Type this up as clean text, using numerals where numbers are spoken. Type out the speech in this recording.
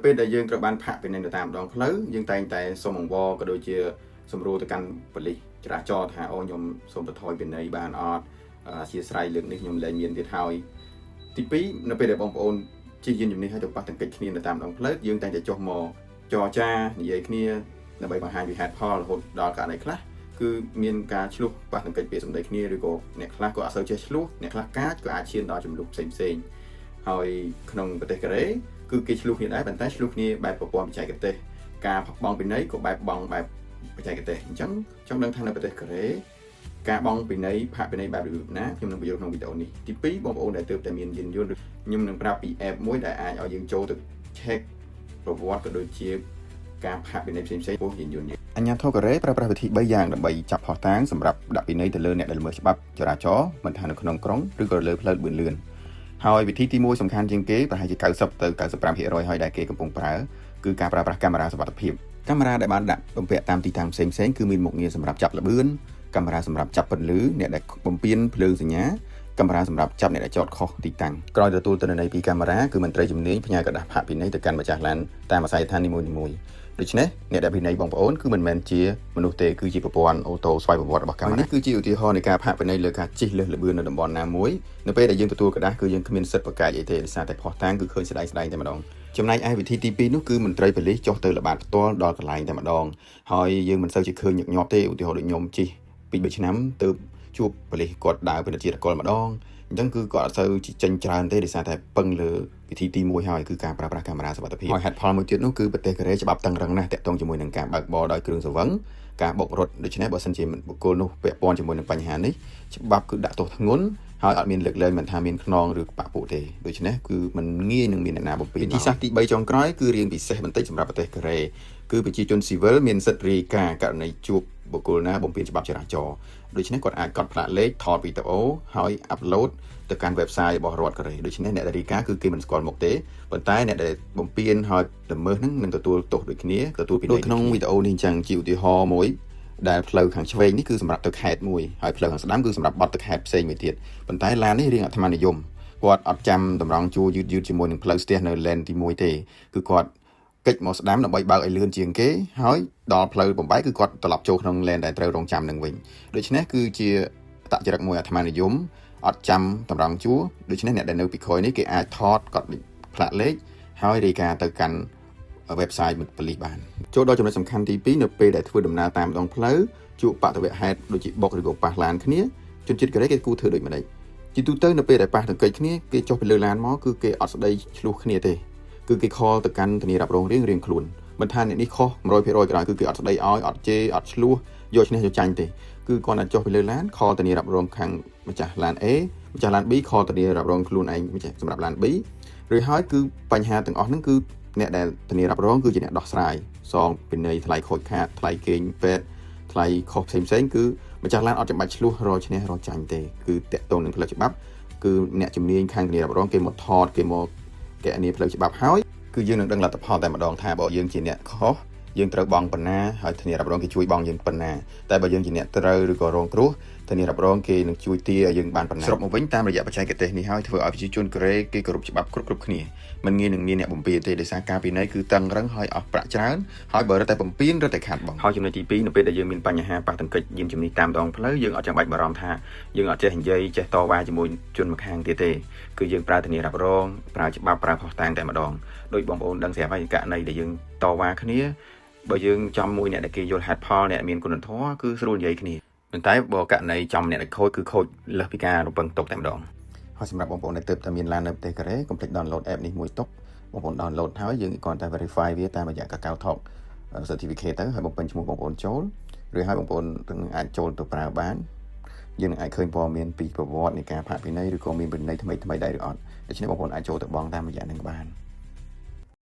ពេលដែលយើងត្រូវបានផាកពីនៅតាមដងផ្លូវយើងតែងតែសូមអង្វរក៏ដូចជាសម្រួលទៅកាន់ប៉ូលីសចរាចរណ៍ថាអូខ្ញុំសូមទៅថយពីនៃបានអត់អធិស្ឋានលើកនេះខ្ញុំលែងមានទៀតហើយទី2នៅពេលដែលបងប្អូនជិះយានជំនិះឲ្យទៅប៉ះទង្គិចគ្នានៅតាមដងផ្លូវយើងតែងតែចុះមកចរចានិយាយគ្នាដើម្បីបង្ហាញពីហេតុផលរហូតដល់ករណីខ្លះគឺមានការឆ្លោះប៉ះទង្គិចពាក្យសម្ដីគ្នាឬក៏អ្នកខ្លះក៏អត់សូវចេះឆ្លោះអ្នកខ្លះកាចក៏អាចឈានដល់ចំនួនផ្សេងហើយក្នុងប្រទេសកូរ៉េគឺគេឆ្លោះគ្នាដែរប៉ុន្តែឆ្លោះគ្នាបែបប្រព័ន្ធបច្ចេកទេសការបង់ពីនៃក៏បែបបង់បែបបច្ចេកទេសអញ្ចឹងចង់ដឹងថានៅប្រទេសកូរ៉េការបង់ពីនៃផាកពីនៃបែបរបៀបណាខ្ញុំនឹងបញ្យល់ក្នុងវីដេអូនេះទី2បងប្អូនដែលទើបតែមានយានយន្តខ្ញុំនឹងប្រាប់ពី app មួយដែលអាចឲ្យយើងចូលទៅ check ប្រវត្តិក៏ដូចជាការផាកពីនៃផ្សេងៗពោះយានយន្តអាជ្ញាធរកូរ៉េប្រើប្រាស់វិធី3យ៉ាងដើម្បីចាប់ផុសតាងសម្រាប់ដាក់ពីនៃទៅលើអ្នកដែលល្មើសច្បាប់ចរាចរណ៍មិនថានៅក្នុងក្រុងឬក៏លើផ្លូវលឿនហើយវិធីទី1សំខាន់ជាងគេប្រហែលជា90ទៅ95%ហើយដែលគេកំពុងប្រើគឺការប្រើប្រាស់កាមេរ៉ាសុវត្ថិភាពកាមេរ៉ាដែលបានដាក់បំពាក់តាមទីតាំងផ្សេងៗគឺមានមុខងារសម្រាប់ចាប់ល្បឿនកាមេរ៉ាសម្រាប់ចាប់ពន្លឺអ្នកដែលបំពេញភ្លើងសញ្ញាកាមេរ៉ាសម្រាប់ចាប់អ្នកដែលចតខុសទីតាំងក្រោយទទួលទិន្នន័យពីកាមេរ៉ាគឺមន្ត្រីជំនាញផ្ញើក្រដាស់ផាកពិន័យទៅកាន់ម្ចាស់ឡានតាមអាស័យដ្ឋាននីមួយៗដូច្នេះអ្នកដែលពិន័យបងប្អូនគឺមិនមែនជាមនុស្សទេគឺជាប្រព័ន្ធអូតូស្វ័យប្រវត្តិរបស់កាមេរ៉ានេះគឺជាឧទាហរណ៍នៃការផាកពិន័យលើការជិះលើសល្បឿននៅតំបន់ណាមួយនៅពេលដែលយើងទទួលក្រដាស់គឺយើងគ្មានសិទ្ធិប្រកែកអីទេដោយសារតែផុសតាងគឺឃើញស្ដែងតែម្ដងចំណែកឯវិធីទី2នោះគឺមន្ត្រីប៉ូលីសចុះទៅល្បាតផ្ទាល់ដល់កន្លែងតែម្ដងហើយយើងមិនសូវជាឃើញញឹកញាប់ទេឧទាហរណ៍ដូចខ្ញុំជិះ2-3ឆ្នាំទៅជួបប៉ូលីសគាត់ដើរពីជាតិកលម្ដងអញ្ចឹងគឺគាត់អត់សូវចេញច្រើនទេដោយសារតែពឹងលើវិធីទី1ហើយគឺការប្រើប្រាស់កាមេរ៉ាសុវត្ថិភាពហើយហេតុផលមួយទៀតនោះគឺប្រទេសកូរ៉េច្បាប់តឹងរ៉ឹងណាស់ទាក់ទងជាមួយនឹងការបើកបរដោយគ្រឿងស្រវឹងការបុករត់ដូច្នេះបើសិនជាបុគ្គលនោះពាក់ព័ន្ធជាមួយនឹងបញ្ហានេះច្បាប់គឺដាក់ទោសធ្ងន់ហើយអត់មានលើកលែងមិនថាមានខ្នងឬបាក់ពួកទេដូច្នេះគឺมันងាយនឹងមានអ្នកណាបំពេញវិធីសាស្ត្រទី3ចុងក្រោយគឺរៀងពិសេសបន្តិចសម្រាប់ប្រទេសកូរ៉េគឺប្រជាជនស៊ីវិលមានសិទ្ធិរាយការណ៍ករណីជួបបុគ្គលណាបំពានច្បាប់ចរាចរណ៍ដូច្នេះគាត់អាចកត់ផ្លាកលេខថតវីដេអូហើយអាប់ឡូតទៅកាន់ website របស់រដ្ឋកូរ៉េដូច្នេះអ្នកដែលរាយការណ៍គឺគេមិនស្គាល់មុខទេប៉ុន្តែអ្នកដែលបំពានហើយល្មើសហ្នឹងនឹងទទួលទោសដូចគ្នាទទួលពីក្នុងវីដេអូនេះអញ្ចឹងជាឧទាហរណ៍មួយដែលផ្លូវខាងឆ្វេងនេះគឺសម្រាប់ទៅខេត្តមួយហើយផ្លូវខាងស្ដាំគឺសម្រាប់បត់ទៅខេត្តផ្សេងមួយទៀតប៉ុន្តែឡាននេះរៀងអាត្មានិយមគាត់អត់ចាំតម្រង់ជួរយឺតជាមួយនឹងផ្លូវស្ទះនៅលេនទី1ទេគឺគាត់កិច្ចមកស្ដាំដើម្បីបើកឲ្យលឿនជាងគេហើយដល់ផ្លូវបំបែកគឺគាត់ត្រឡប់ចូលក្នុងលេនដែលត្រូវរងចាំនឹងវិញដូច្នេះគឺជាតចរិតមួយអាត្មានិយមអត់ចាំតម្រង់ជួរដូច្នេះអ្នកដែលនៅពីក្រោយនេះគេអាចថតកត់ផ្លាកលេខហើយរាយការណ៍ទៅកាន់ website ប៉ូលីសបានចូលដល់ចំណុចសំខាន់ទី2នៅពេលដែលធ្វើដំណើរតាមដងផ្លូវជួបបដិវហេតុដូចជាបុកឬក៏ប៉ះឡានគ្នាជនជាតិកូរ៉េគេគូធ្វើដូចម្ដេចជាទូទៅនៅពេលដែលប៉ះទង្គិចគ្នាគេចុះពីលើឡានមកគឺគេអត់ស្ដីឆ្លោះគ្នាទេគឺគេខលទៅកាន់ធានារ៉ាប់រងរៀងខ្លួនមិនថាអ្នកនេះខុស 100% ក៏ដោយគឺគេអត់ស្ដីឲ្យអត់ជេរអត់ឆ្លោះយកឈ្នះយកចាញ់ទេគឺគាត់អាចចុះពីលើឡានខលធានារ៉ាប់រងខាងម្ចាស់ឡាន A ម្ចាស់ឡាន B ខលធានារ៉ាប់រងខ្លួនឯងម្ចាស់សម្រាប់ឡាន B ឬហើយគឺបញ្ហាទាំងអស់ហ្នឹងគឺអ្នកដែលធានារ៉ាប់រងគឺជាអ្នកដោះស្រាយសងពិន័យថ្លៃខូចខាតថ្លៃគេងពេទ្យថ្លៃខុសផ្សេងគឺម្ចាស់ឡានអត់ចាំបាច់ឆ្លោះរកឈ្នះរកចាញ់ទេគឺតាក់ទងនឹងផ្លូវច្បាប់គឺអ្នកជំនាញខាងធានារ៉ាប់រងគេមកថតគេមកកណនីផ្លូវច្បាប់ហើយគឺយើងនឹងដឹងលទ្ធផលតែម្ដងថាបើយើងជាអ្នកខុសយើងត្រូវបង់ប៉ុណ្ណាហើយធានារ៉ាប់រងគេជួយបង់យើងប៉ុណ្ណាតែបើយើងជាអ្នកត្រូវឬក៏រងគ្រោះធានារ៉ាប់រងគេនឹងជួយទាឲ្យយើងបានប៉ុណ្ណាសរុបមកវិញតាមរយៈបច្ចេកទេសនេះហើយធ្វើឲ្យប្រជាជនកូរ៉េគេគោរពច្បាប់គ្រប់គ្នាមិនងាយនឹងមានអ្នកបំពានទេដោយសារការពិន័យគឺតឹងរឹងហើយអស់ប្រាក់ច្រើនហើយបើរត់តែបំពានរត់តែខាតបង់ហើយចំណុចទី2នៅពេលដែលយើងមានបញ្ហាប៉ះទង្គិចយានជំនិះតាមដងផ្លូវយើងអត់ចាំបាច់បារម្ភថាយើងអត់ចេះនិយាយចេះតវ៉ាជាមួយជនម្ខាងទៀតទេគឺយើងប្រើធានារ៉ាប់រងប្រើច្បាប់ប្រើផុសតាងតែម្ដងដោយបងប្អូនដឹងស្រាប់ហើយករណីដែលយើងតវ៉ាគ្នាបើយើងចំមួយអ្នកដែលគេយល់ហេតុផលអ្នកមានគុណធម៌គឺស្រួលនិយាយគ្នាប៉ុន្តែបើករណីចំអ្នកដែលខូចគឺខូចលើសពីការរំពឹងទុកតែម្ដងហើយសម្រាប់បងប្អូនដែលទើបតែមានឡាននៅប្រទេសកូរ៉េកុំភ្លេច download app នេះមួយទុកបងប្អូន download ហើយយើងគ្រាន់តែ verify វាតាមរយៈ KakaoTalk certificate ទៅហើយបំពេញឈ្មោះបងប្អូនចូលឬហើយបងប្អូននឹងអាចចូលទៅប្រើបានយើងនឹងអាចឃើញព័ត៌មានពីប្រវត្តិនៃការផាកពិន័យឬក៏មានពិន័យថ្មីដែរឬអត់ដូច្នេះបងប្អូនអាចចូលទៅបង់តាមរយៈនឹងបាន